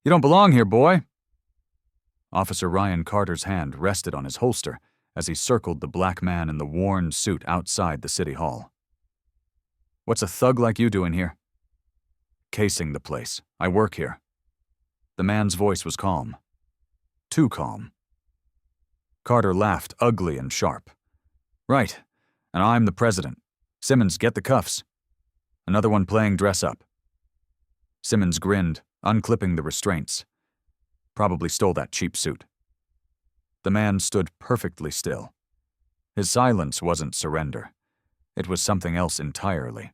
You don't belong here, boy. Officer Ryan Carter's hand rested on his holster as he circled the black man in the worn suit outside the city hall. What's a thug like you doing here? Casing the place. I work here. The man's voice was calm. Too calm. Carter laughed, ugly and sharp. Right, and I'm the president. Simmons, get the cuffs. Another one playing dress up. Simmons grinned, unclipping the restraints. Probably stole that cheap suit. The man stood perfectly still. His silence wasn't surrender. It was something else entirely.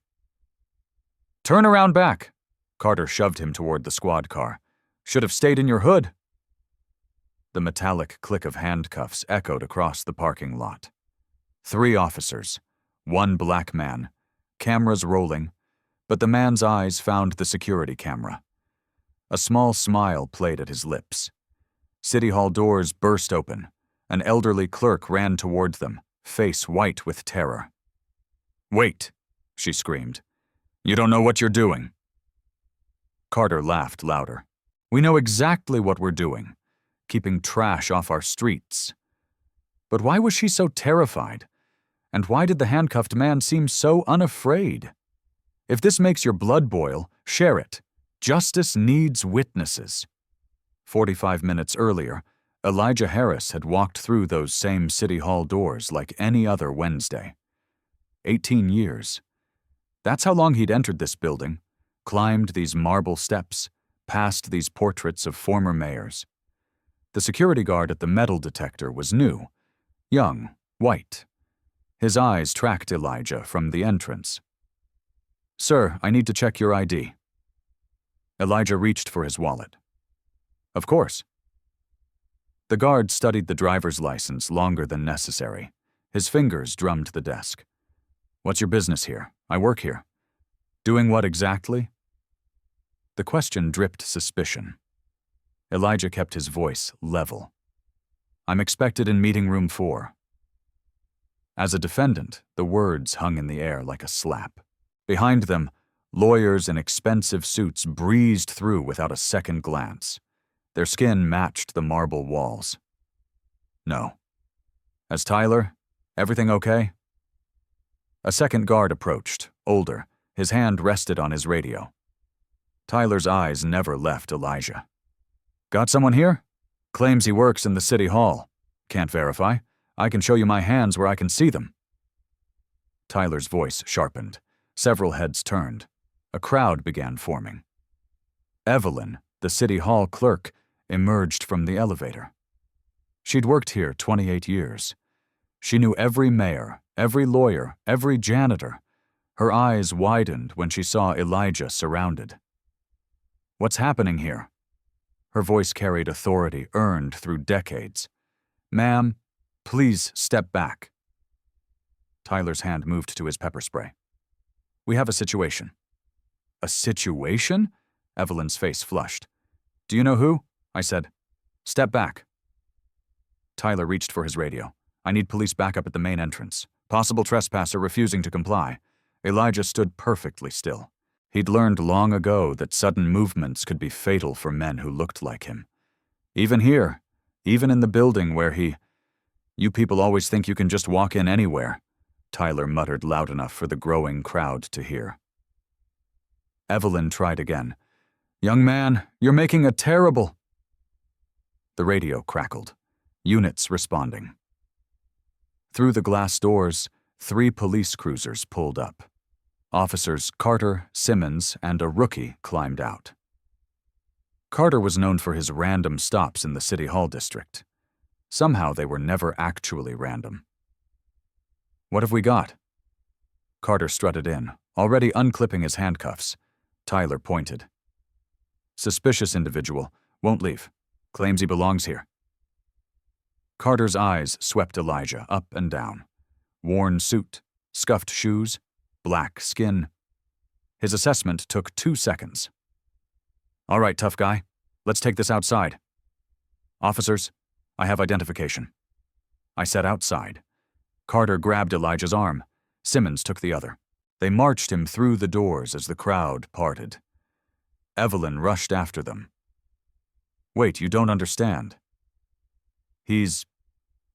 Turn around back. Carter shoved him toward the squad car. Should have stayed in your hood. The metallic click of handcuffs echoed across the parking lot. 3 officers, 1 black man, cameras rolling, but the man's eyes found the security camera. A small smile played at his lips. City Hall doors burst open. An elderly clerk ran toward them, face white with terror. Wait, she screamed. You don't know what you're doing. Carter laughed louder. We know exactly what we're doing, keeping trash off our streets. But why was she so terrified? And why did the handcuffed man seem so unafraid? If this makes your blood boil, share it. Justice needs witnesses. 45 minutes earlier, Elijah Harris had walked through those same City Hall doors like any other Wednesday. 18 years. That's how long he'd entered this building, climbed these marble steps, passed these portraits of former mayors. The security guard at the metal detector was new, young, white. His eyes tracked Elijah from the entrance. Sir, I need to check your ID. Elijah reached for his wallet. Of course. The guard studied the driver's license longer than necessary. His fingers drummed the desk. What's your business here? I work here. Doing what exactly? The question dripped suspicion. Elijah kept his voice level. I'm expected in meeting room 4. As a defendant, the words hung in the air like a slap. Behind them, lawyers in expensive suits breezed through without a second glance. Their skin matched the marble walls. No. As Tyler, everything okay? A second guard approached, older. His hand rested on his radio. Tyler's eyes never left Elijah. Got someone here? Claims he works in the city hall. Can't verify. I can show you my hands where I can see them. Tyler's voice sharpened. Several heads turned. A crowd began forming. Evelyn, the city hall clerk, emerged from the elevator. She'd worked here 28 years. She knew every mayor, every lawyer, every janitor. Her eyes widened when she saw Elijah surrounded. What's happening here? Her voice carried authority earned through decades. Ma'am, please step back. Tyler's hand moved to his pepper spray. We have a situation. A situation? Evelyn's face flushed. Do you know who? I said. Step back. Tyler reached for his radio. I need police backup at the main entrance. Possible trespasser refusing to comply. Elijah stood perfectly still. He'd learned long ago that sudden movements could be fatal for men who looked like him. Even here, even in the building where he... You people always think you can just walk in anywhere, Tyler muttered loud enough for the growing crowd to hear. Evelyn tried again. Young man, you're making a terrible... The radio crackled. Units responding. Through the glass doors, 3 police cruisers pulled up. Officers Carter, Simmons, and a rookie climbed out. Carter was known for his random stops in the City Hall district. Somehow they were never actually random. What have we got? Carter strutted in, already unclipping his handcuffs. Tyler pointed. Suspicious individual, won't leave. Claims he belongs here. Carter's eyes swept Elijah up and down. Worn suit, scuffed shoes, black skin. His assessment took 2 seconds. All right, tough guy. Let's take this outside. Officers, I have identification. I said outside. Carter grabbed Elijah's arm. Simmons took the other. They marched him through the doors as the crowd parted. Evelyn rushed after them. Wait, you don't understand.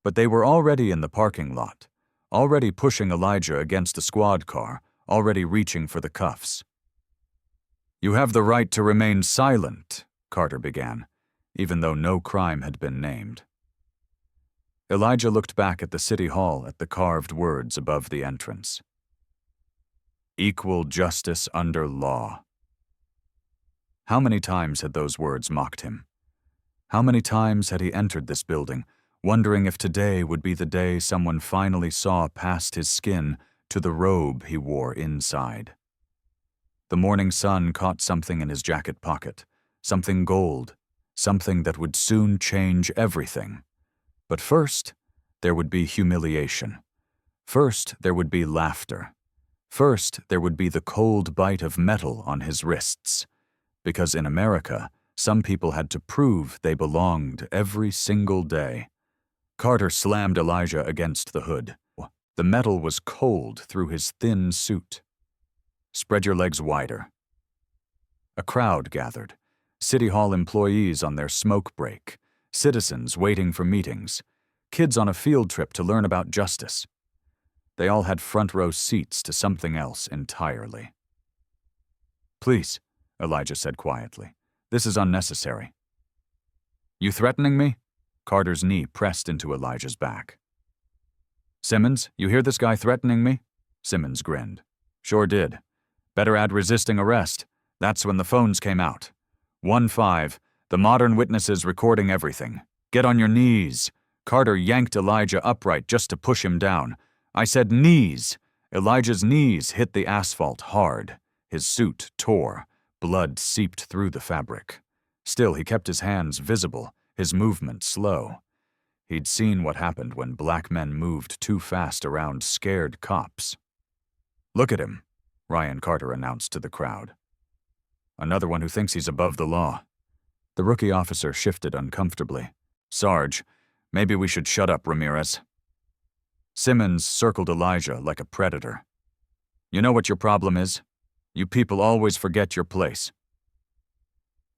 But they were already in the parking lot, already pushing Elijah against a squad car, already reaching for the cuffs. You have the right to remain silent, Carter began, even though no crime had been named. Elijah looked back at the city hall at the carved words above the entrance. Equal justice under law. How many times had those words mocked him? How many times had he entered this building, wondering if today would be the day someone finally saw past his skin to the robe he wore inside? The morning sun caught something in his jacket pocket, something gold, something that would soon change everything. But first, there would be humiliation. First, there would be laughter. First, there would be the cold bite of metal on his wrists. Because in America, some people had to prove they belonged every single day. Carter slammed Elijah against the hood. The metal was cold through his thin suit. Spread your legs wider. A crowd gathered. City Hall employees on their smoke break. Citizens waiting for meetings. Kids on a field trip to learn about justice. They all had front-row seats to something else entirely. Please, Elijah said quietly. This is unnecessary. You threatening me? Carter's knee pressed into Elijah's back. Simmons, you hear this guy threatening me? Simmons grinned. Sure did. Better add resisting arrest. That's when the phones came out. 1-5, the modern witnesses recording everything. Get on your knees. Carter yanked Elijah upright just to push him down. I said knees. Elijah's knees hit the asphalt hard. His suit tore. Blood seeped through the fabric. Still, he kept his hands visible, his movement slow. He'd seen what happened when black men moved too fast around scared cops. Look at him, Ryan Carter announced to the crowd. Another one who thinks he's above the law. The rookie officer shifted uncomfortably. Sarge, maybe we should shut up, Ramirez. Simmons circled Elijah like a predator. You know what your problem is? You people always forget your place.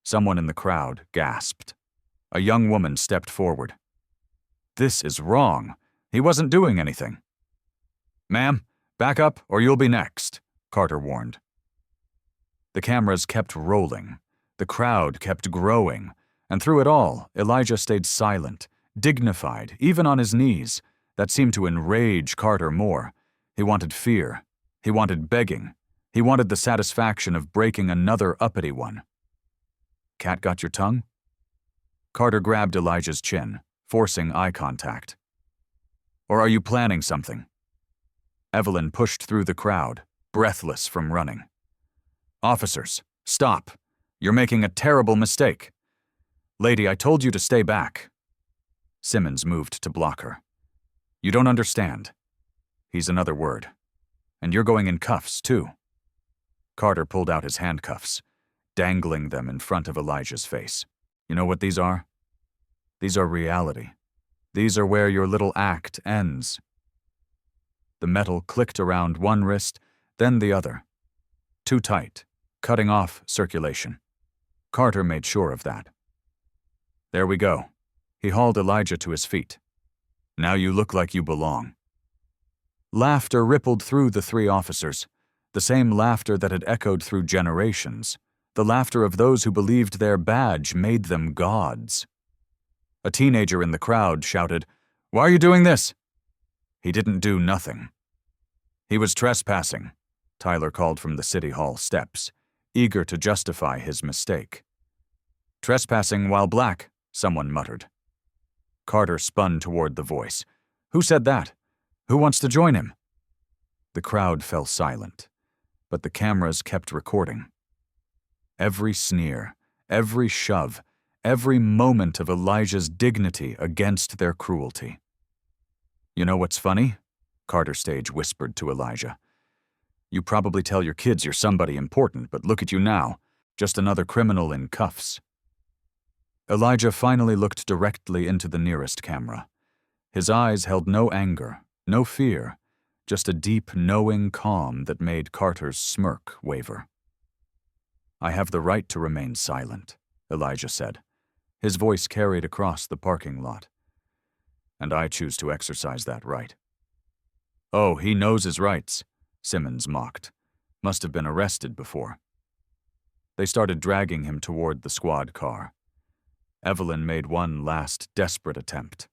Someone in the crowd gasped. A young woman stepped forward. This is wrong. He wasn't doing anything. Ma'am, back up or you'll be next, Carter warned. The cameras kept rolling. The crowd kept growing. And through it all, Elijah stayed silent, dignified, even on his knees. That seemed to enrage Carter more. He wanted fear. He wanted begging. He wanted the satisfaction of breaking another uppity one. Cat got your tongue? Carter grabbed Elijah's chin, forcing eye contact. Or are you planning something? Evelyn pushed through the crowd, breathless from running. Officers, stop. You're making a terrible mistake. Lady, I told you to stay back. Simmons moved to block her. You don't understand. He's another word. And you're going in cuffs, too. Carter pulled out his handcuffs, dangling them in front of Elijah's face. You know what these are? These are reality. These are where your little act ends. The metal clicked around one wrist, then the other. Too tight, cutting off circulation. Carter made sure of that. There we go. He hauled Elijah to his feet. Now you look like you belong. Laughter rippled through the three officers, the same laughter that had echoed through generations, the laughter of those who believed their badge made them gods. A teenager in the crowd shouted, "Why are you doing this?" He didn't do nothing. He was trespassing, Tyler called from the City Hall steps, eager to justify his mistake. Trespassing while black, someone muttered. Carter spun toward the voice. Who said that? Who wants to join him? The crowd fell silent, but the cameras kept recording. Every sneer, every shove, every moment of Elijah's dignity against their cruelty. You know what's funny? Carter Stage whispered to Elijah. You probably tell your kids you're somebody important, but look at you now, just another criminal in cuffs. Elijah finally looked directly into the nearest camera. His eyes held no anger, no fear, just a deep, knowing calm that made Carter's smirk waver. I have the right to remain silent, Elijah said. His voice carried across the parking lot. And I choose to exercise that right. Oh, he knows his rights, Simmons mocked. Must have been arrested before. They started dragging him toward the squad car. Evelyn made one last desperate attempt.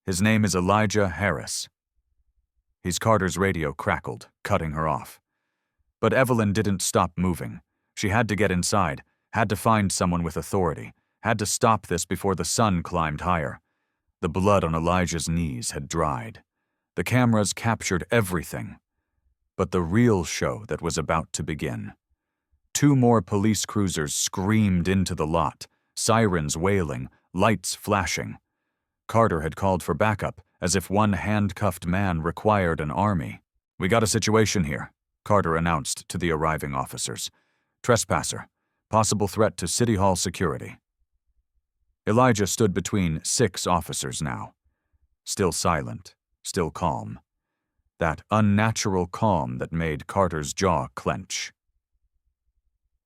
His name is Elijah Harris. Carter's radio crackled, cutting her off. But Evelyn didn't stop moving. She had to get inside, had to find someone with authority, had to stop this before the sun climbed higher. The blood on Elijah's knees had dried. The cameras captured everything. But the real show that was about to begin. 2 more police cruisers screamed into the lot, sirens wailing, lights flashing. Carter had called for backup, as if one handcuffed man required an army. "We got a situation here," Carter announced to the arriving officers. "Trespasser. Possible threat to City Hall security." Elijah stood between 6 officers now. Still silent, still calm. That unnatural calm that made Carter's jaw clench.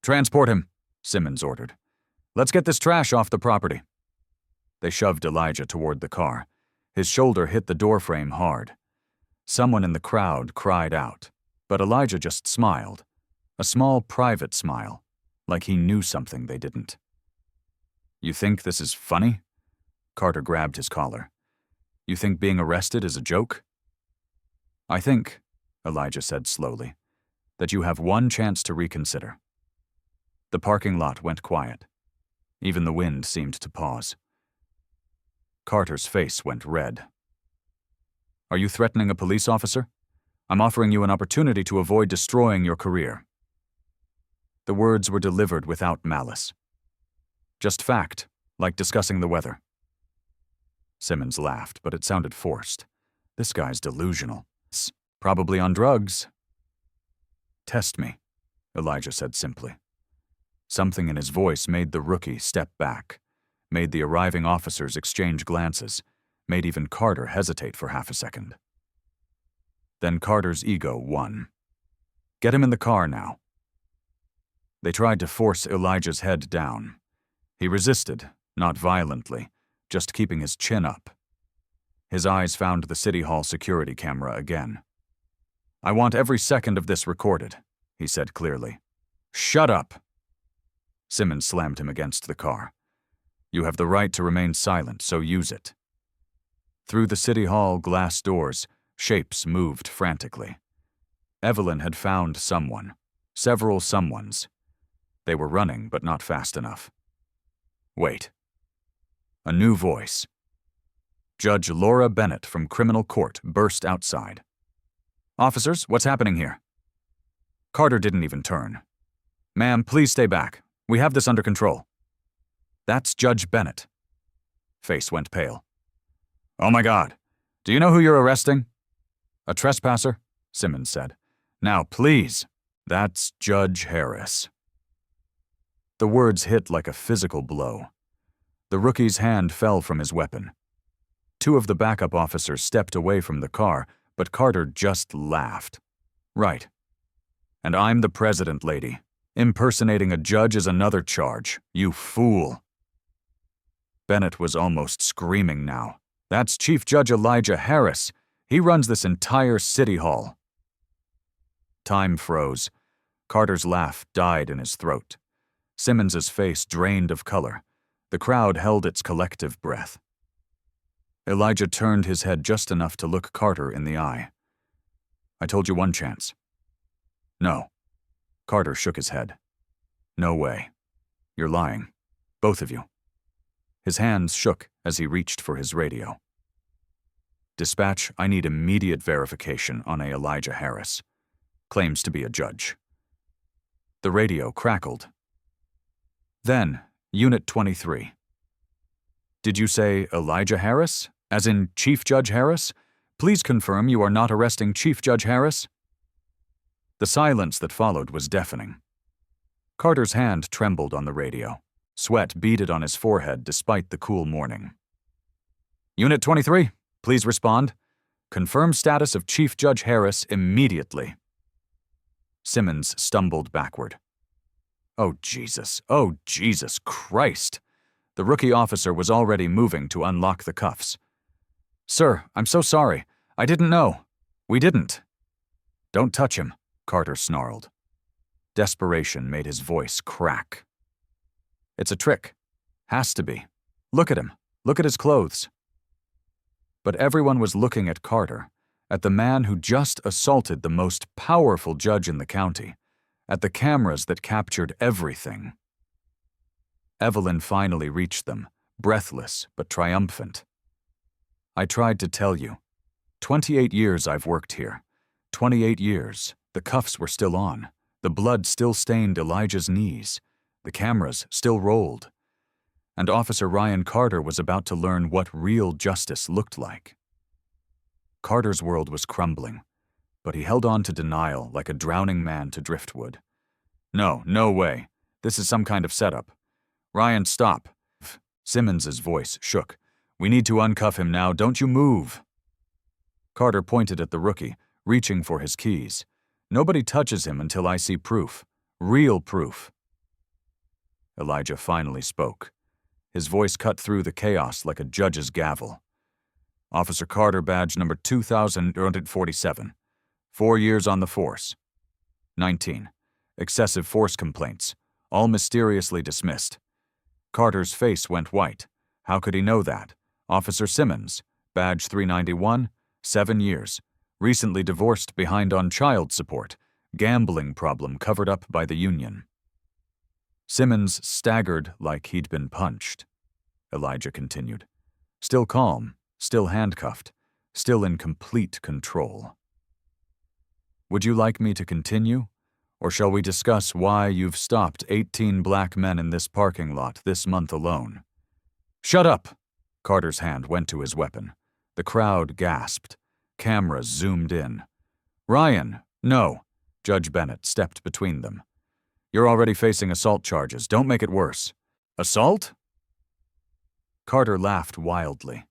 "Transport him," Simmons ordered. "Let's get this trash off the property." They shoved Elijah toward the car. His shoulder hit the doorframe hard. Someone in the crowd cried out, but Elijah just smiled. A small, private smile, like he knew something they didn't. "You think this is funny?" Carter grabbed his collar. "You think being arrested is a joke?" "I think," Elijah said slowly, "that you have one chance to reconsider." The parking lot went quiet. Even the wind seemed to pause. Carter's face went red. "Are you threatening a police officer? I'm offering you an opportunity to avoid destroying your career." The words were delivered without malice. Just fact, like discussing the weather. Simmons laughed, but it sounded forced. This guy's delusional. Probably on drugs. "Test me," Elijah said simply. Something in his voice made the rookie step back, made the arriving officers exchange glances, made even Carter hesitate for half a second. Then Carter's ego won. "Get him in the car now." They tried to force Elijah's head down. He resisted, not violently, just keeping his chin up. His eyes found the City Hall security camera again. "I want every second of this recorded," he said clearly. "Shut up!" Simmons slammed him against the car. "You have the right to remain silent, so use it." Through the City Hall glass doors, shapes moved frantically. Evelyn had found someone, several someones. They were running, but not fast enough. Wait. A new voice. Judge Laura Bennett from Criminal Court burst outside. "Officers, what's happening here?" Carter didn't even turn. "Ma'am, please stay back. We have this under control." "That's Judge Bennett." Face went pale. "Oh my God. Do you know who you're arresting?" "A trespasser," Simmons said. "Now, please." "That's Judge Harris." The words hit like a physical blow. The rookie's hand fell from his weapon. 2 of the backup officers stepped away from the car, but Carter just laughed. "Right. And I'm the president, lady. Impersonating a judge is another charge. You fool." Bennett was almost screaming now. "That's Chief Judge Elijah Harris. He runs this entire City Hall." Time froze. Carter's laugh died in his throat. Simmons's face drained of color. The crowd held its collective breath. Elijah turned his head just enough to look Carter in the eye. "I told you one chance." "No." Carter shook his head. "No way. You're lying. Both of you." His hands shook as he reached for his radio. "Dispatch, I need immediate verification on a Elijah Harris. Claims to be a judge." The radio crackled. Then, Unit 23. "Did you say Elijah Harris? As in Chief Judge Harris? Please confirm you are not arresting Chief Judge Harris?" The silence that followed was deafening. Carter's hand trembled on the radio. Sweat beaded on his forehead despite the cool morning. "Unit 23, please respond. Confirm status of Chief Judge Harris immediately." Simmons stumbled backward. Oh, Jesus Christ. The rookie officer was already moving to unlock the cuffs. "Sir, I'm so sorry. I didn't know. We didn't." "Don't touch him," Carter snarled. Desperation made his voice crack. "It's a trick. Has to be. Look at him. Look at his clothes." But everyone was looking at Carter, at the man who just assaulted the most powerful judge in the county, at the cameras that captured everything. Evelyn finally reached them, breathless but triumphant. "I tried to tell you. 28 years I've worked here. 28 years. The cuffs were still on. The blood still stained Elijah's knees. The cameras still rolled. And Officer Ryan Carter was about to learn what real justice looked like." Carter's world was crumbling, but he held on to denial like a drowning man to driftwood. "No, no way. This is some kind of setup. Ryan, stop." Simmons's voice shook. "We need to uncuff him now. Don't you move." Carter pointed at the rookie, reaching for his keys. "Nobody touches him until I see proof. Real proof." Elijah finally spoke. His voice cut through the chaos like a judge's gavel. "Officer Carter, badge number 2047. 4 years on the force. 19. Excessive force complaints, all mysteriously dismissed." Carter's face went white. How could he know that? "Officer Simmons, badge 391, 7 years. Recently divorced, behind on child support. Gambling problem covered up by the union." Simmons staggered like he'd been punched. Elijah continued. Still calm, still handcuffed, still in complete control. "Would you like me to continue? Or shall we discuss why you've stopped 18 black men in this parking lot this month alone?" "Shut up!" Carter's hand went to his weapon. The crowd gasped. Cameras zoomed in. "Ryan, no." Judge Bennett stepped between them. "You're already facing assault charges. Don't make it worse." "Assault?" Carter laughed wildly.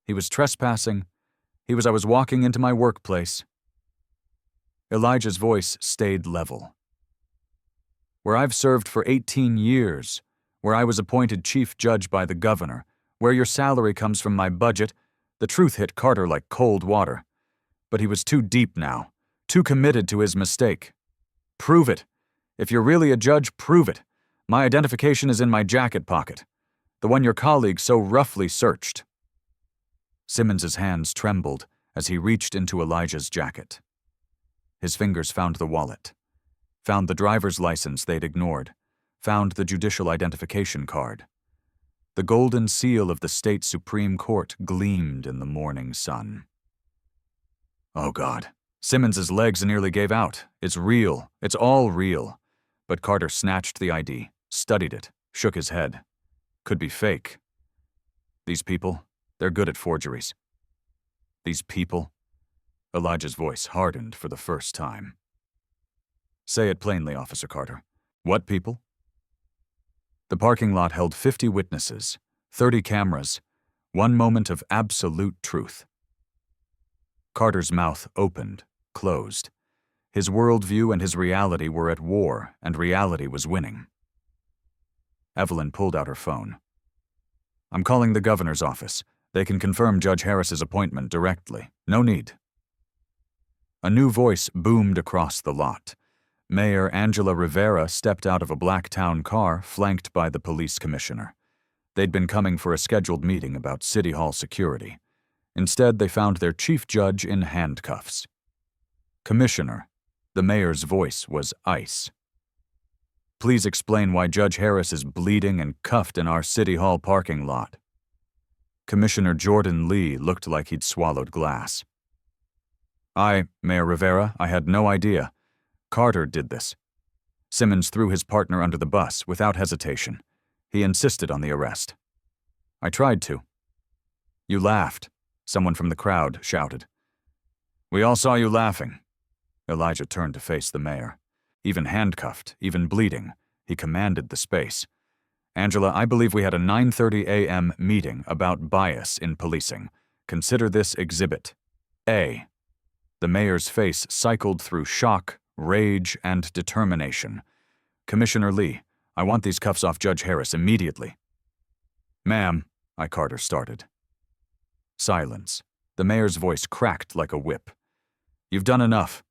"He was trespassing. I was walking into my workplace." Elijah's voice stayed level. "Where I've served for 18 years, where I was appointed chief judge by the governor, where your salary comes from my budget," the truth hit Carter like cold water. But he was too deep now, too committed to his mistake. "Prove it. If you're really a judge, prove it. My identification is in my jacket pocket. The one your colleague so roughly searched." Simmons's hands trembled as he reached into Elijah's jacket. His fingers found the wallet, found the driver's license they'd ignored, found the judicial identification card. The golden seal of the state Supreme Court gleamed in the morning sun. Oh God, Simmons's legs nearly gave out. It's real. It's all real. But Carter snatched the ID, studied it, shook his head. Could be fake. These people, they're good at forgeries. These people? Elijah's voice hardened for the first time. "Say it plainly, Officer Carter. What people?" The parking lot held 50 witnesses, 30 cameras, one moment of absolute truth. Carter's mouth opened, closed. His worldview and his reality were at war, and reality was winning. Evelyn pulled out her phone. "I'm calling the governor's office. They can confirm Judge Harris's appointment directly. No need." A new voice boomed across the lot. Mayor Angela Rivera stepped out of a black town car flanked by the police commissioner. They'd been coming for a scheduled meeting about City Hall security. Instead, they found their chief judge in handcuffs. "Commissioner," the mayor's voice was ice. "Please explain why Judge Harris is bleeding and cuffed in our City Hall parking lot." Commissioner Jordan Lee looked like he'd swallowed glass. Mayor Rivera, I had no idea. Carter did this." Simmons threw his partner under the bus without hesitation. He insisted on the arrest. "I tried to." "You laughed," someone from the crowd shouted. "We all saw you laughing." Elijah turned to face the mayor. Even handcuffed, even bleeding, he commanded the space. "Angela, I believe we had a 9:30 a.m. meeting about bias in policing. Consider this Exhibit A." The mayor's face cycled through shock, rage, and determination. "Commissioner Lee, I want these cuffs off Judge Harris immediately." Ma'am, Carter started. Silence. The mayor's voice cracked like a whip. You've done enough.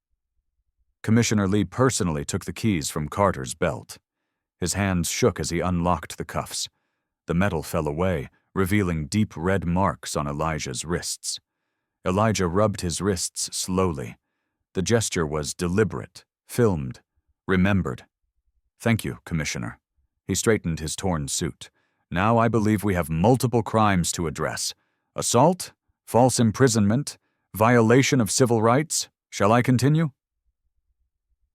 Commissioner Lee personally took the keys from Carter's belt. His hands shook as he unlocked the cuffs. The metal fell away, revealing deep red marks on Elijah's wrists. Elijah rubbed his wrists slowly. The gesture was deliberate, filmed, remembered. Thank you, Commissioner. He straightened his torn suit. Now I believe we have multiple crimes to address. Assault, false imprisonment, violation of civil rights. Shall I continue?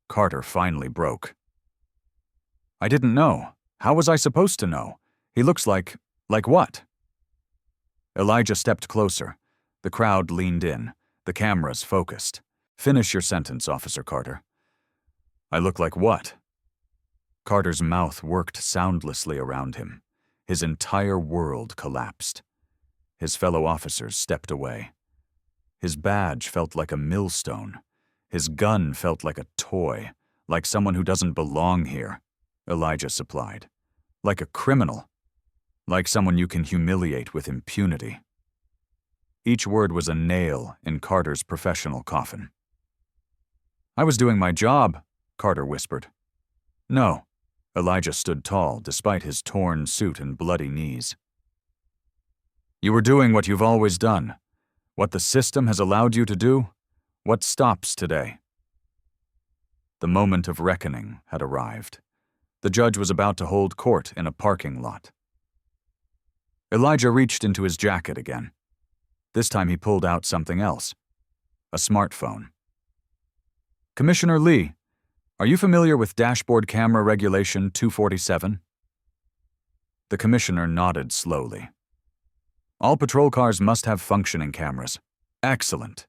Carter finally broke. I didn't know. How was I supposed to know? He looks like what? Elijah stepped closer. The crowd leaned in. The cameras focused. Finish your sentence, Officer Carter. I look like what? Carter's mouth worked soundlessly around him. His entire world collapsed. His fellow officers stepped away. His badge felt like a millstone. His gun felt like a toy, like someone who doesn't belong here, Elijah supplied. Like a criminal. Like someone you can humiliate with impunity. Each word was a nail in Carter's professional coffin. I was doing my job, Carter whispered. No. Elijah stood tall, despite his torn suit and bloody knees. You were doing what you've always done. What the system has allowed you to do. What stops today? The moment of reckoning had arrived. The judge was about to hold court in a parking lot. Elijah reached into his jacket again. This time he pulled out something else. A smartphone. Commissioner Lee, are you familiar with Dashboard Camera Regulation 247? The commissioner nodded slowly. All patrol cars must have functioning cameras. Excellent.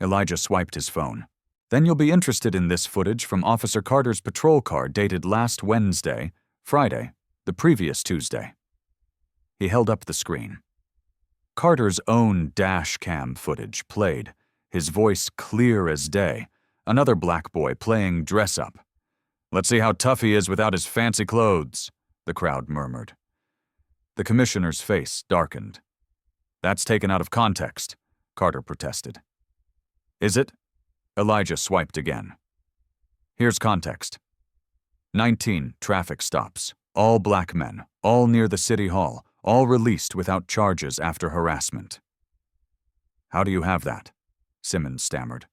Elijah swiped his phone. Then you'll be interested in this footage from Officer Carter's patrol car dated last Wednesday, Friday, the previous Tuesday. He held up the screen. Carter's own dash cam footage played, his voice clear as day, another black boy playing dress-up. Let's see how tough he is without his fancy clothes, the crowd murmured. The commissioner's face darkened. That's taken out of context, Carter protested. Is it? Elijah swiped again. Here's context. 19 traffic stops, all black men, all near the city hall, all released without charges after harassment. How do you have that? Simmons stammered.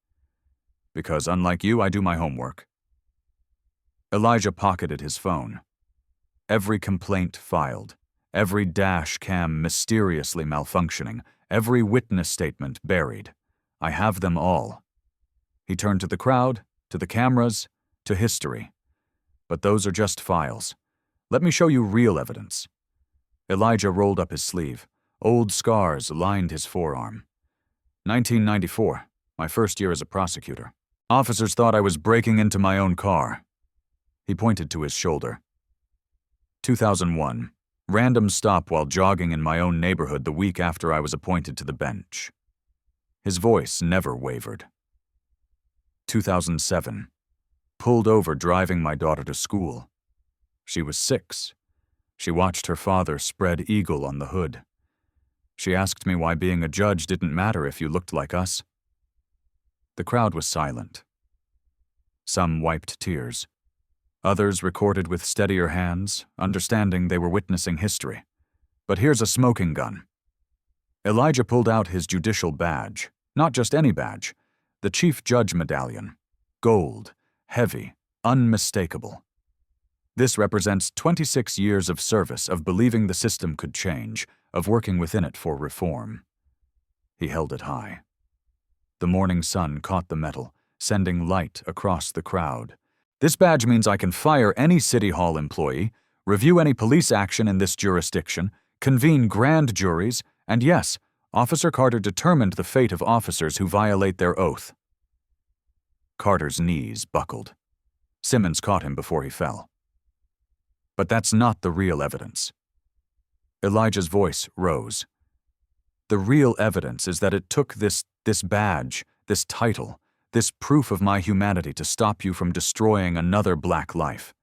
Because unlike you, I do my homework. Elijah pocketed his phone. Every complaint filed, every dash cam mysteriously malfunctioning, every witness statement buried. I have them all. He turned to the crowd, to the cameras, to history. But those are just files. Let me show you real evidence. Elijah rolled up his sleeve. Old scars lined his forearm. 1994, my first year as a prosecutor. Officers thought I was breaking into my own car. He pointed to his shoulder. 2001, random stop while jogging in my own neighborhood the week after I was appointed to the bench. His voice never wavered. 2007, pulled over driving my daughter to school. She was 6. She watched her father spread eagle on the hood. She asked me why being a judge didn't matter if you looked like us. The crowd was silent. Some wiped tears. Others recorded with steadier hands, understanding they were witnessing history. But here's a smoking gun. Elijah pulled out his judicial badge, not just any badge, the Chief Judge Medallion. Gold, heavy, unmistakable. This represents 26 years of service, of believing the system could change, of working within it for reform. He held it high. The morning sun caught the metal, sending light across the crowd. This badge means I can fire any City Hall employee, review any police action in this jurisdiction, convene grand juries, and yes, Officer Carter determined the fate of officers who violate their oath. Carter's knees buckled. Simmons caught him before he fell. But that's not the real evidence. Elijah's voice rose. The real evidence is that it took this badge, this title, this proof of my humanity to stop you from destroying another black life.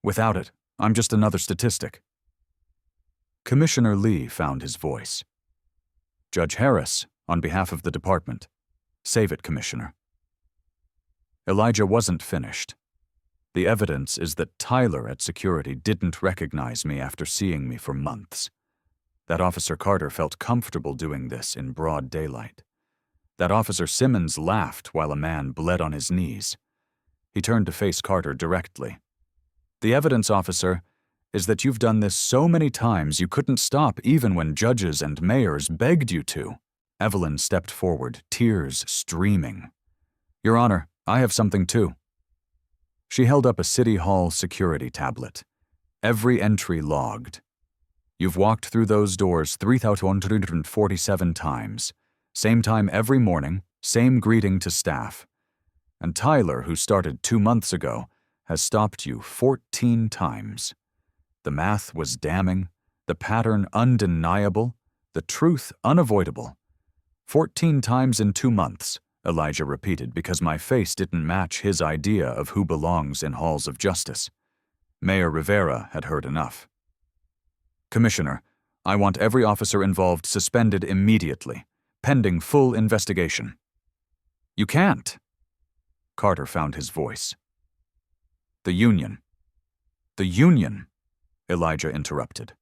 Without it, I'm just another statistic. Commissioner Lee found his voice. Judge Harris, on behalf of the department. Save it, Commissioner. Elijah wasn't finished. The evidence is that Tyler at security didn't recognize me after seeing me for months. That Officer Carter felt comfortable doing this in broad daylight. That Officer Simmons laughed while a man bled on his knees. He turned to face Carter directly. The evidence, officer, is that you've done this so many times you couldn't stop even when judges and mayors begged you to. Evelyn stepped forward, tears streaming. Your Honor, I have something too. She held up a City Hall security tablet. Every entry logged. You've walked through those doors 3,147 times. Same time every morning, same greeting to staff. And Tyler, who started 2 months ago, has stopped you 14 times. The math was damning, the pattern undeniable, the truth unavoidable. 14 times in 2 months, Elijah repeated, because my face didn't match his idea of who belongs in halls of justice. Mayor Rivera had heard enough. Commissioner, I want every officer involved suspended immediately, pending full investigation. You can't. Carter found his voice. The Union. The Union, Elijah interrupted.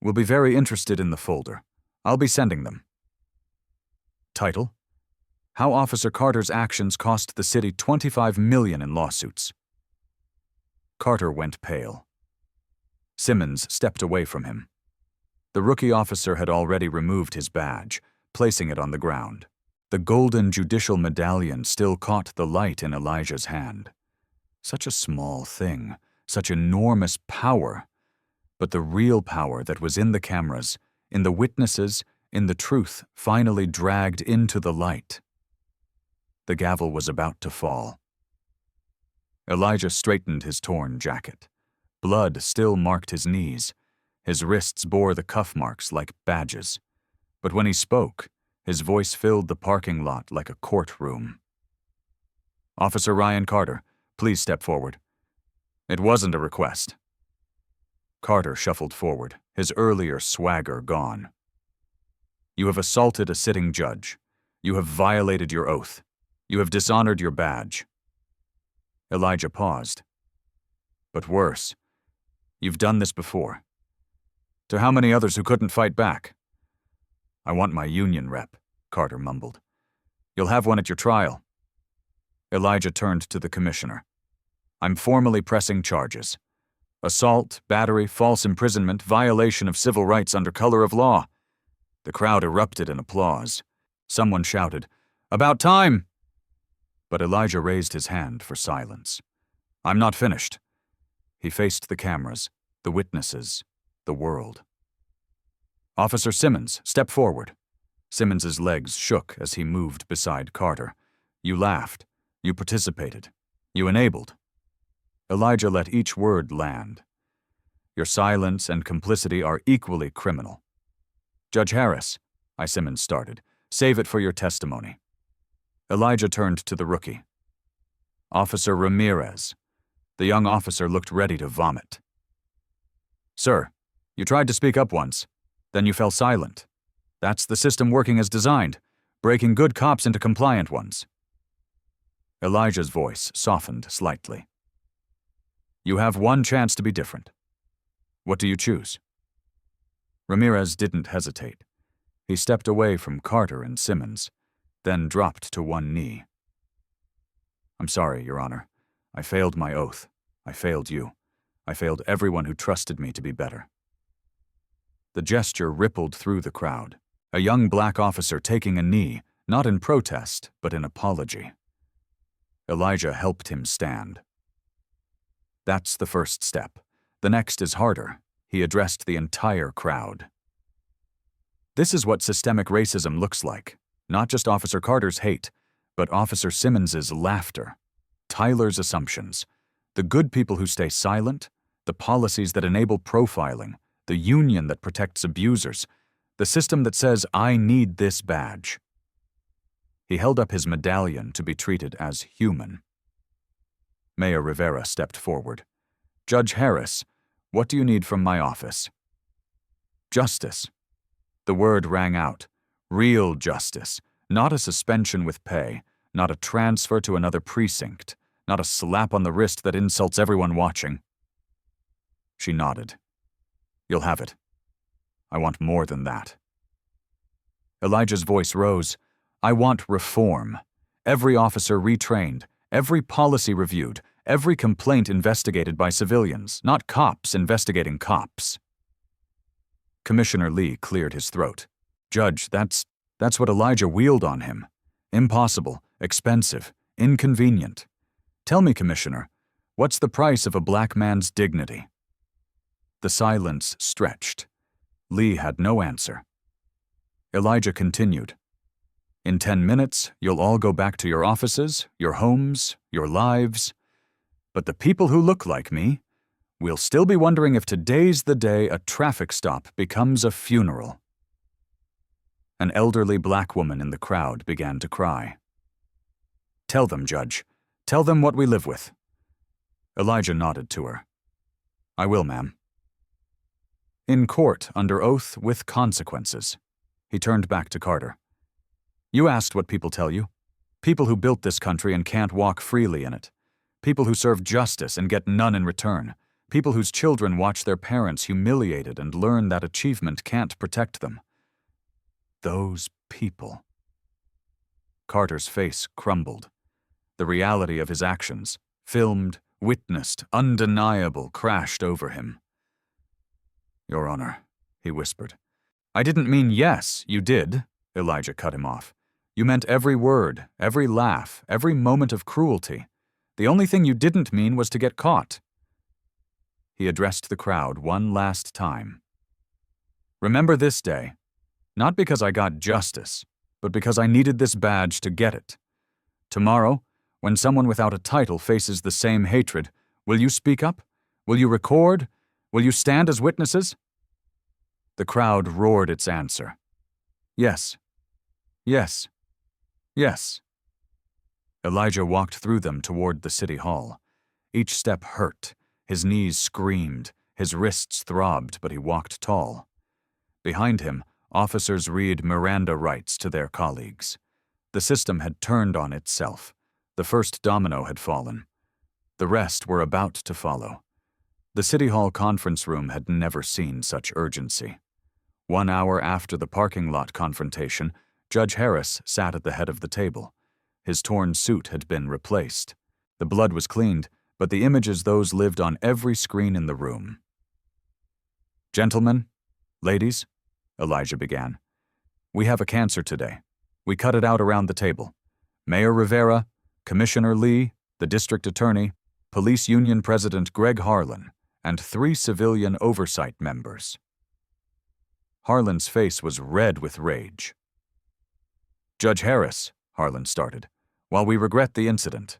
We'll be very interested in the folder. I'll be sending them. Title: How Officer Carter's Actions Cost the City $25 million in Lawsuits. Carter went pale. Simmons stepped away from him. The rookie officer had already removed his badge, placing it on the ground. The golden judicial medallion still caught the light in Elijah's hand. Such a small thing, such enormous power. But the real power that was in the cameras, in the witnesses, in the truth, finally dragged into the light. The gavel was about to fall. Elijah straightened his torn jacket. Blood still marked his knees. His wrists bore the cuff marks like badges. But when he spoke, his voice filled the parking lot like a courtroom. Officer Ryan Carter, please step forward. It wasn't a request. Carter shuffled forward, his earlier swagger gone. You have assaulted a sitting judge. You have violated your oath. You have dishonored your badge. Elijah paused. But worse, you've done this before. To how many others who couldn't fight back? I want my union rep, Carter mumbled. You'll have one at your trial. Elijah turned to the commissioner. I'm formally pressing charges. Assault, battery, false imprisonment, violation of civil rights under color of law. The crowd erupted in applause. Someone shouted, "About time!" But Elijah raised his hand for silence. I'm not finished. He faced the cameras, the witnesses, the world. Officer Simmons, step forward. Simmons's legs shook as he moved beside Carter. You laughed. You participated. You enabled. Elijah let each word land. Your silence and complicity are equally criminal. Judge Harris, Simmons started, save it for your testimony. Elijah turned to the rookie. Officer Ramirez. The young officer looked ready to vomit. Sir, you tried to speak up once. Then you fell silent. That's the system working as designed, breaking good cops into compliant ones. Elijah's voice softened slightly. You have one chance to be different. What do you choose? Ramirez didn't hesitate. He stepped away from Carter and Simmons, then dropped to one knee. I'm sorry, Your Honor. I failed my oath. I failed you. I failed everyone who trusted me to be better. The gesture rippled through the crowd, a young black officer taking a knee, not in protest, but in apology. Elijah helped him stand. That's the first step. The next is harder. He addressed the entire crowd. This is what systemic racism looks like. Not just Officer Carter's hate, but Officer Simmons's laughter, Tyler's assumptions, the good people who stay silent, the policies that enable profiling, the union that protects abusers, the system that says, I need this badge. He held up his medallion to be treated as human. Mayor Rivera stepped forward. Judge Harris, what do you need from my office? Justice. The word rang out. Real justice. Not a suspension with pay. Not a transfer to another precinct. Not a slap on the wrist that insults everyone watching. She nodded. You'll have it. I want more than that. Elijah's voice rose. I want reform. Every officer retrained. Every policy reviewed. Every complaint investigated by civilians, not cops investigating cops. Commissioner Lee cleared his throat. Judge, that's what Elijah wheeled on him. Impossible, expensive, inconvenient. Tell me, Commissioner, what's the price of a black man's dignity? The silence stretched. Lee had no answer. Elijah continued. In 10 minutes, you'll all go back to your offices, your homes, your lives. But the people who look like me, we'll still be wondering if today's the day a traffic stop becomes a funeral. An elderly black woman in the crowd began to cry. Tell them, Judge. Tell them what we live with. Elijah nodded to her. I will, ma'am. In court, under oath, with consequences. He turned back to Carter. You asked what people tell you. People who built this country and can't walk freely in it. People who serve justice and get none in return. People whose children watch their parents humiliated and learn that achievement can't protect them. Those people. Carter's face crumbled. The reality of his actions, filmed, witnessed, undeniable, crashed over him. Your Honor, he whispered. I didn't mean yes, you did, Elijah cut him off. You meant every word, every laugh, every moment of cruelty. The only thing you didn't mean was to get caught. He addressed the crowd one last time. Remember this day, not because I got justice, but because I needed this badge to get it. Tomorrow, when someone without a title faces the same hatred, will you speak up? Will you record? Will you stand as witnesses? The crowd roared its answer. Yes. Yes. Yes. Elijah walked through them toward the city hall. Each step hurt. His knees screamed. His wrists throbbed, but he walked tall. Behind him, officers read Miranda rights to their colleagues. The system had turned on itself. The first domino had fallen. The rest were about to follow. The City Hall conference room had never seen such urgency. 1 hour after the parking lot confrontation, Judge Harris sat at the head of the table. His torn suit had been replaced. The blood was cleaned, but the images those lived on every screen in the room. Gentlemen, ladies, Elijah began, we have a cancer today. We cut it out around the table. Mayor Rivera, Commissioner Lee, the district attorney, police union president Greg Harlan, and 3 civilian oversight members. Harlan's face was red with rage. Judge Harris, Harlan started, while we regret the incident.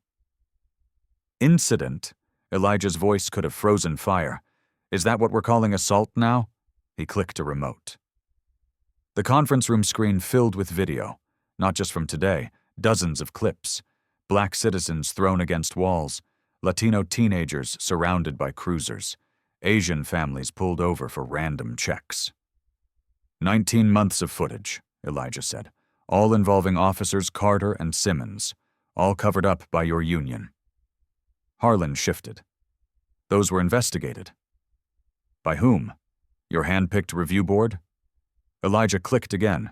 Incident? Elijah's voice could have frozen fire. Is that what we're calling assault now? He clicked a remote. The conference room screen filled with video, not just from today, dozens of clips. Black citizens thrown against walls, Latino teenagers surrounded by cruisers, Asian families pulled over for random checks. 19 months of footage, Elijah said, all involving officers Carter and Simmons, all covered up by your union. Harlan shifted. Those were investigated. By whom? Your hand-picked review board? Elijah clicked again.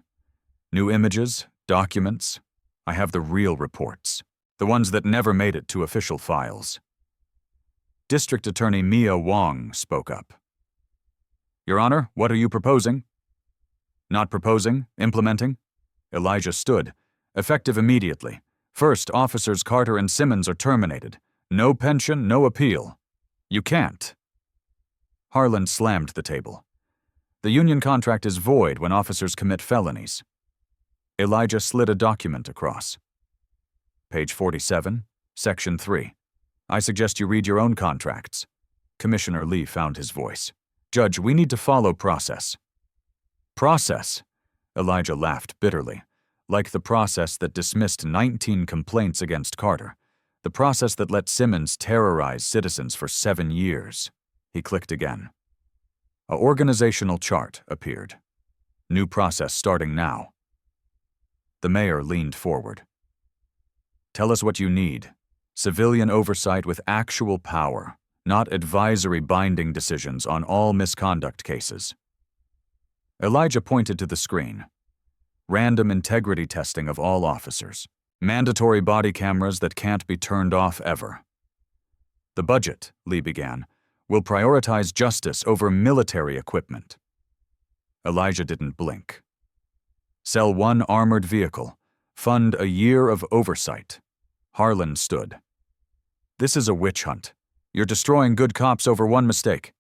New images, documents. I have the real reports, the ones that never made it to official files. District Attorney Mia Wong spoke up. Your Honor, what are you proposing? Not proposing, implementing? Elijah stood. Effective immediately. First, officers Carter and Simmons are terminated. No pension, no appeal. You can't. Harlan slammed the table. The union contract is void when officers commit felonies. Elijah slid a document across. Page 47, Section 3. I suggest you read your own contracts. Commissioner Lee found his voice. Judge, we need to follow process. Process? Elijah laughed bitterly. Like the process that dismissed 19 complaints against Carter. The process that let Simmons terrorize citizens for 7 years. He clicked again. An organizational chart appeared. New process starting now. The mayor leaned forward. Tell us what you need. Civilian oversight with actual power, not advisory binding decisions on all misconduct cases. Elijah pointed to the screen. Random integrity testing of all officers. Mandatory body cameras that can't be turned off ever. The budget, Lee began, will prioritize justice over military equipment. Elijah didn't blink. Sell 1 armored vehicle. Fund a year of oversight. Harlan stood. This is a witch hunt. You're destroying good cops over one mistake.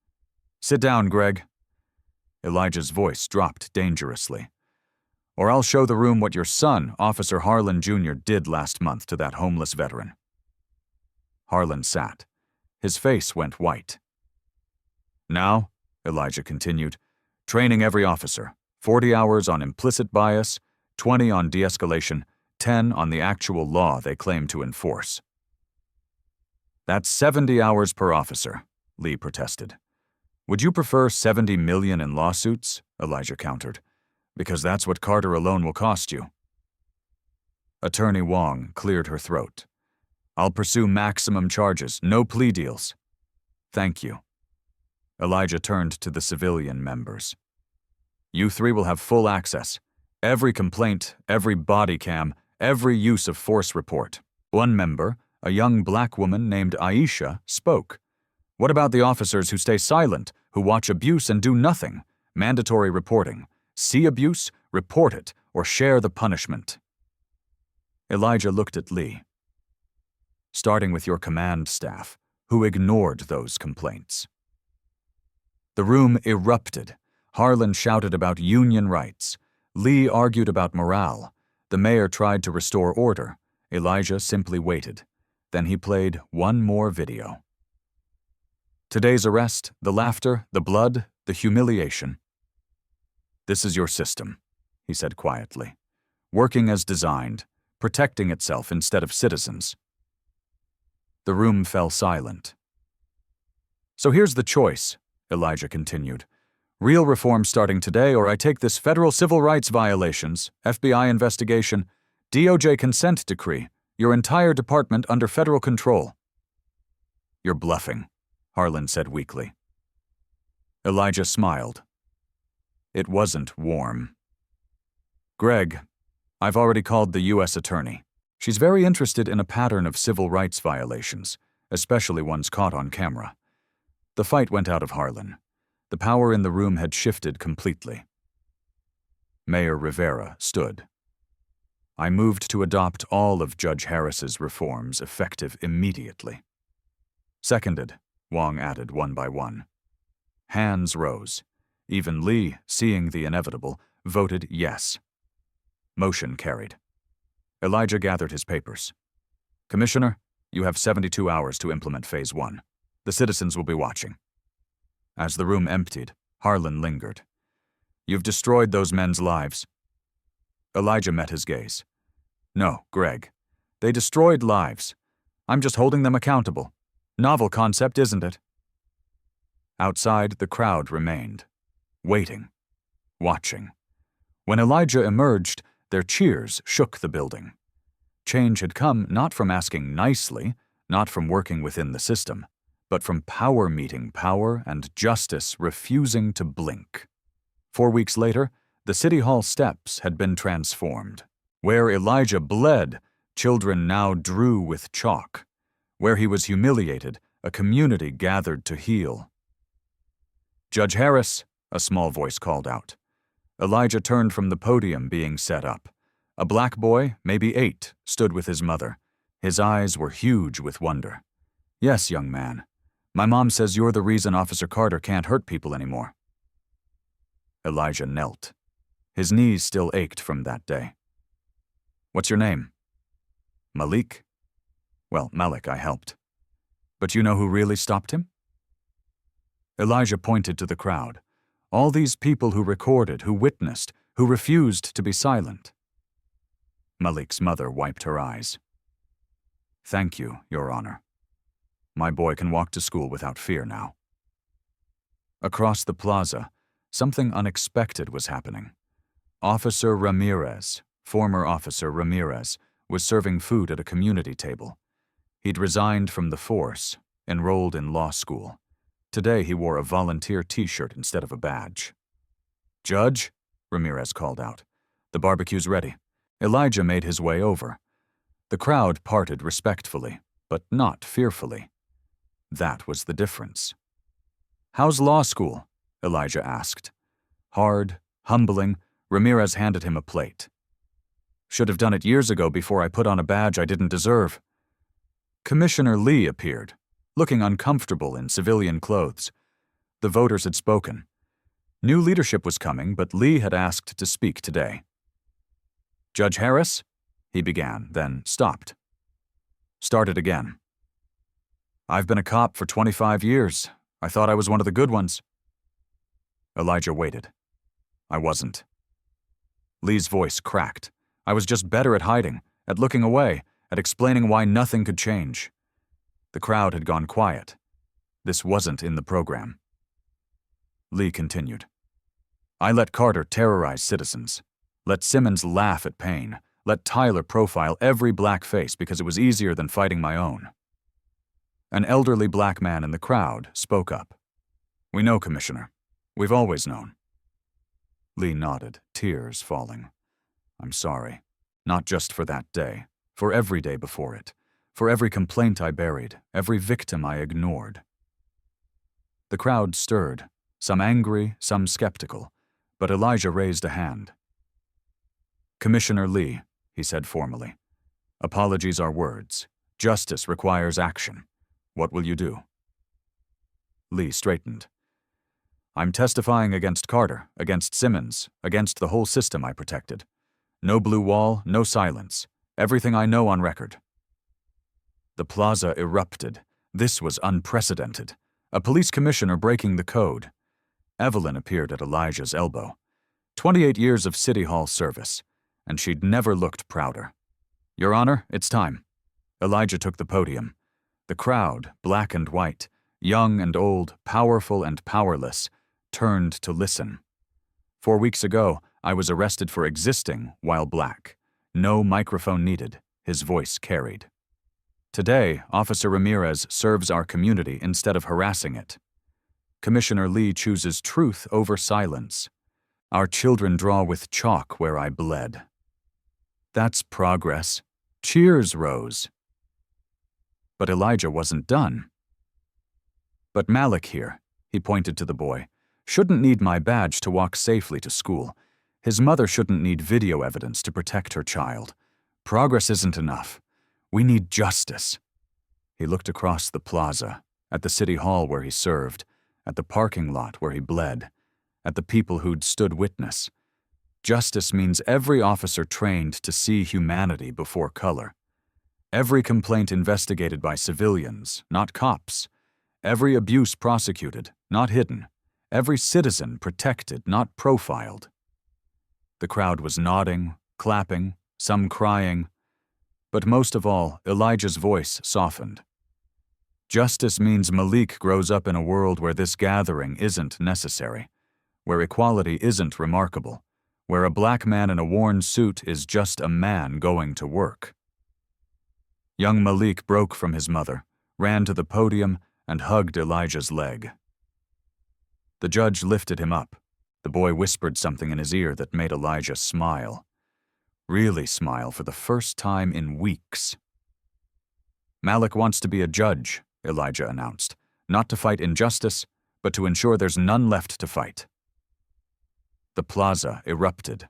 Sit down, Greg. Elijah's voice dropped dangerously. Or I'll show the room what your son, Officer Harlan Jr., did last month to that homeless veteran. Harlan sat. His face went white. Now, Elijah continued, training every officer, 40 hours on implicit bias, 20 on de-escalation, 10 on the actual law they claim to enforce. That's 70 hours per officer, Lee protested. Would you prefer 70 million in lawsuits? Elijah countered. Because that's what Carter alone will cost you. Attorney Wong cleared her throat. I'll pursue maximum charges, no plea deals. Thank you. Elijah turned to the civilian members. You 3 will have full access. Every complaint, every body cam, every use of force report. One member, a young black woman named Aisha, spoke. What about the officers who stay silent, who watch abuse and do nothing? Mandatory reporting. See abuse, report it, or share the punishment. Elijah looked at Lee. Starting with your command staff, who ignored those complaints. The room erupted. Harlan shouted about union rights. Lee argued about morale. The mayor tried to restore order. Elijah simply waited. Then he played one more video. Today's arrest, the laughter, the blood, the humiliation. This is your system, he said quietly. Working as designed, protecting itself instead of citizens. The room fell silent. So here's the choice, Elijah continued. Real reform starting today, or I take this federal civil rights violations, FBI investigation, DOJ consent decree, your entire department under federal control. You're bluffing, Harlan said weakly. Elijah smiled. It wasn't warm. Greg, I've already called the U.S. attorney. She's very interested in a pattern of civil rights violations, especially ones caught on camera. The fight went out of Harlan. The power in the room had shifted completely. Mayor Rivera stood. I moved to adopt all of Judge Harris's reforms effective immediately. Seconded, Wong added one by one. Hands rose. Even Lee, seeing the inevitable, voted yes. Motion carried. Elijah gathered his papers. Commissioner, you have 72 hours to implement Phase 1. The citizens will be watching. As the room emptied, Harlan lingered. You've destroyed those men's lives. Elijah met his gaze. No, Greg. They destroyed lives. I'm just holding them accountable. Novel concept, isn't it? Outside, the crowd remained. Waiting. Watching. When Elijah emerged, their cheers shook the building. Change had come not from asking nicely, not from working within the system, but from power meeting power and justice refusing to blink. 4 weeks later, the City Hall steps had been transformed. Where Elijah bled, children now drew with chalk. Where he was humiliated, a community gathered to heal. Judge Harris, a small voice called out. Elijah turned from the podium being set up. A black boy, maybe 8, stood with his mother. His eyes were huge with wonder. Yes, young man. My mom says you're the reason Officer Carter can't hurt people anymore. Elijah knelt. His knees still ached from that day. What's your name? Malik? Well, Malik, I helped. But you know who really stopped him? Elijah pointed to the crowd. All these people who recorded, who witnessed, who refused to be silent. Malik's mother wiped her eyes. Thank you, Your Honor. My boy can walk to school without fear now. Across the plaza, something unexpected was happening. Officer Ramirez, former Officer Ramirez, was serving food at a community table. He'd resigned from the force, enrolled in law school. Today he wore a volunteer t-shirt instead of a badge. "Judge," Ramirez called out. "The barbecue's ready." Elijah made his way over. The crowd parted respectfully, but not fearfully. That was the difference. "How's law school?" Elijah asked. Hard, humbling, Ramirez handed him a plate. "Should have done it years ago before I put on a badge I didn't deserve." Commissioner Lee appeared, looking uncomfortable in civilian clothes. The voters had spoken. New leadership was coming, but Lee had asked to speak today. "Judge Harris?" he began, then stopped. Started again. "I've been a cop for 25 years. I thought I was one of the good ones." Elijah waited. "I wasn't." Lee's voice cracked. "I was just better at hiding, at looking away, at explaining why nothing could change." The crowd had gone quiet. This wasn't in the program. Lee continued. "I let Carter terrorize citizens. Let Simmons laugh at pain. Let Tyler profile every black face because it was easier than fighting my own." An elderly black man in the crowd spoke up. "We know, Commissioner. We've always known." Lee nodded, tears falling. "I'm sorry. Not just for that day. For every day before it. For every complaint I buried. Every victim I ignored." The crowd stirred, some angry, some skeptical, but Elijah raised a hand. "Commissioner Lee," he said formally, "apologies are words. Justice requires action. What will you do?" Lee straightened. "I'm testifying against Carter, against Simmons, against the whole system I protected. No blue wall, no silence. Everything I know on record." The plaza erupted. This was unprecedented. A police commissioner breaking the code. Evelyn appeared at Elijah's elbow. 28 years of City Hall service, and she'd never looked prouder. "Your Honor, it's time." Elijah took the podium. The crowd, black and white, young and old, powerful and powerless, turned to listen. 4 weeks ago, I was arrested for existing while black. No microphone needed. His voice carried. Today, Officer Ramirez serves our community instead of harassing it. Commissioner Lee chooses truth over silence. Our children draw with chalk where I bled. That's progress. Cheers, Rose. But Elijah wasn't done. "But Malik here," he pointed to the boy, "shouldn't need my badge to walk safely to school. His mother shouldn't need video evidence to protect her child. Progress isn't enough. We need justice." He looked across the plaza, at the city hall where he served, at the parking lot where he bled, at the people who'd stood witness. Justice means every officer trained to see humanity before color. Every complaint investigated by civilians, not cops. Every abuse prosecuted, not hidden. Every citizen protected, not profiled. The crowd was nodding, clapping, some crying. But most of all, Elijah's voice softened. Justice means Malik grows up in a world where this gathering isn't necessary, where equality isn't remarkable, where a black man in a worn suit is just a man going to work. Young Malik broke from his mother, ran to the podium, and hugged Elijah's leg. The judge lifted him up. The boy whispered something in his ear that made Elijah smile. Really smile for the first time in weeks. "Malik wants to be a judge," Elijah announced, "not to fight injustice, but to ensure there's none left to fight." The plaza erupted.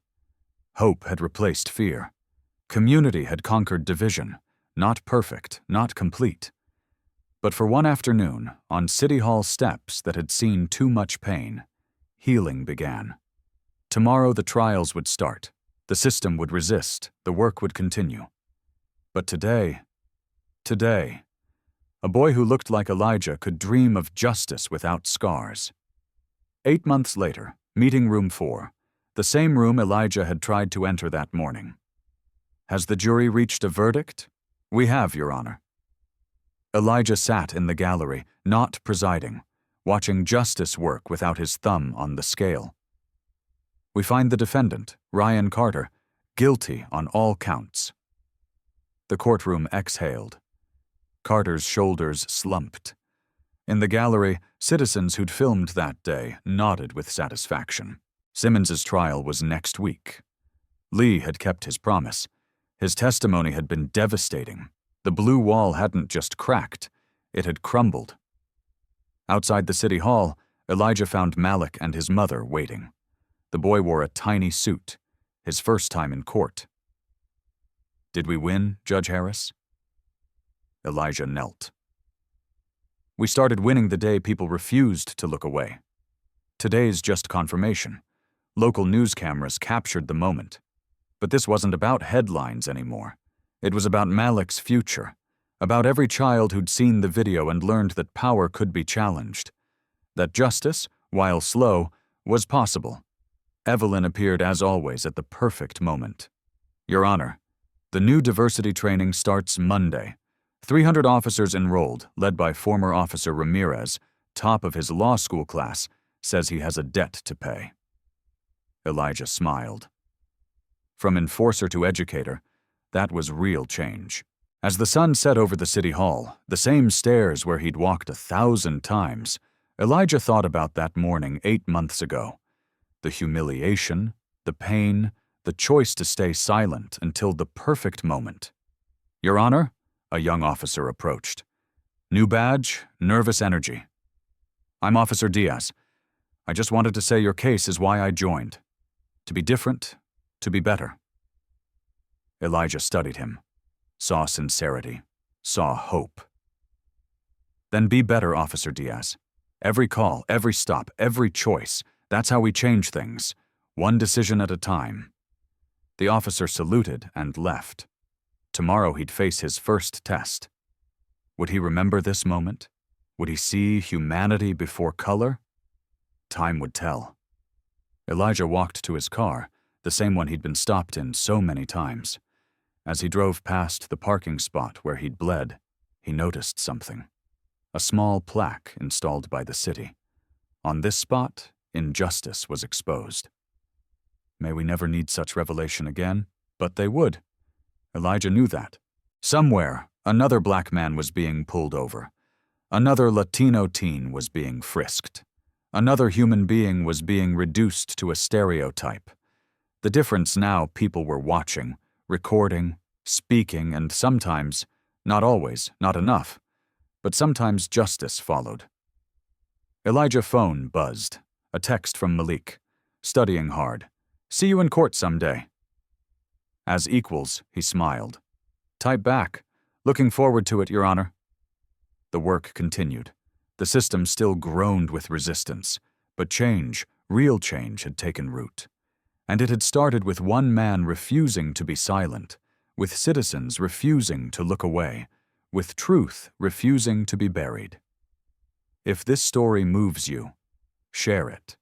Hope had replaced fear. Community had conquered division. Not perfect, not complete. But for one afternoon, on City Hall steps that had seen too much pain, healing began. Tomorrow the trials would start. The system would resist. The work would continue. But today, a boy who looked like Elijah could dream of justice without scars. 8 months later, meeting room 4, the same room Elijah had tried to enter that morning. "Has the jury reached a verdict?" "We have, Your Honor." Elijah sat in the gallery, not presiding, watching justice work without his thumb on the scale. We find the defendant, Ryan Carter, guilty on all counts. The courtroom exhaled. Carter's shoulders slumped. In the gallery, citizens who'd filmed that day nodded with satisfaction. Simmons's trial was next week. Lee had kept his promise. His testimony had been devastating. The blue wall hadn't just cracked, it had crumbled. Outside the city hall, Elijah found Malik and his mother waiting. The boy wore a tiny suit, his first time in court. "Did we win, Judge Harris?" Elijah knelt. "We started winning the day people refused to look away. Today's just confirmation. Local news cameras captured the moment. But this wasn't about headlines anymore. It was about Malik's future, about every child who'd seen the video and learned that power could be challenged, that justice, while slow, was possible." Evelyn appeared as always at the perfect moment. "Your Honor, the new diversity training starts Monday. 300 officers enrolled, led by former Officer Ramirez, top of his law school class, says he has a debt to pay." Elijah smiled. From enforcer to educator, that was real change. As the sun set over the city hall, the same stairs where he'd walked 1,000 times, Elijah thought about that morning 8 months ago. The humiliation, the pain, the choice to stay silent until the perfect moment. "Your Honor," a young officer approached. "New badge, nervous energy. I'm Officer Diaz. I just wanted to say your case is why I joined. To be different, to be better." Elijah studied him, saw sincerity, saw hope. "Then be better, Officer Diaz. Every call, every stop, every choice, that's how we change things, one decision at a time." The officer saluted and left. Tomorrow he'd face his first test. Would he remember this moment? Would he see humanity before color? Time would tell. Elijah walked to his car, the same one he'd been stopped in so many times. As he drove past the parking spot where he'd bled, he noticed something. A small plaque installed by the city. On this spot, injustice was exposed. May we never need such revelation again, but they would. Elijah knew that. Somewhere, another black man was being pulled over. Another Latino teen was being frisked. Another human being was being reduced to a stereotype. The difference now, people were watching, recording, speaking, and sometimes, not always, not enough, but sometimes justice followed. Elijah's phone buzzed. A text from Malik. "Studying hard. See you in court someday." As equals, he smiled. "Type back. Looking forward to it, Your Honor." The work continued. The system still groaned with resistance, but change, real change, had taken root. And it had started with one man refusing to be silent, with citizens refusing to look away, with truth refusing to be buried. If this story moves you, share it.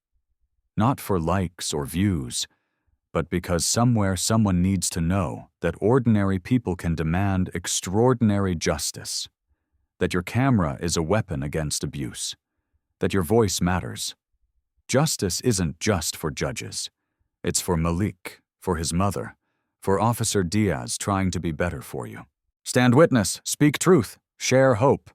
Not for likes or views, but because somewhere someone needs to know that ordinary people can demand extraordinary justice, that your camera is a weapon against abuse, that your voice matters. Justice isn't just for judges. It's for Malik, for his mother, for Officer Diaz trying to be better for you. Stand witness, speak truth, share hope.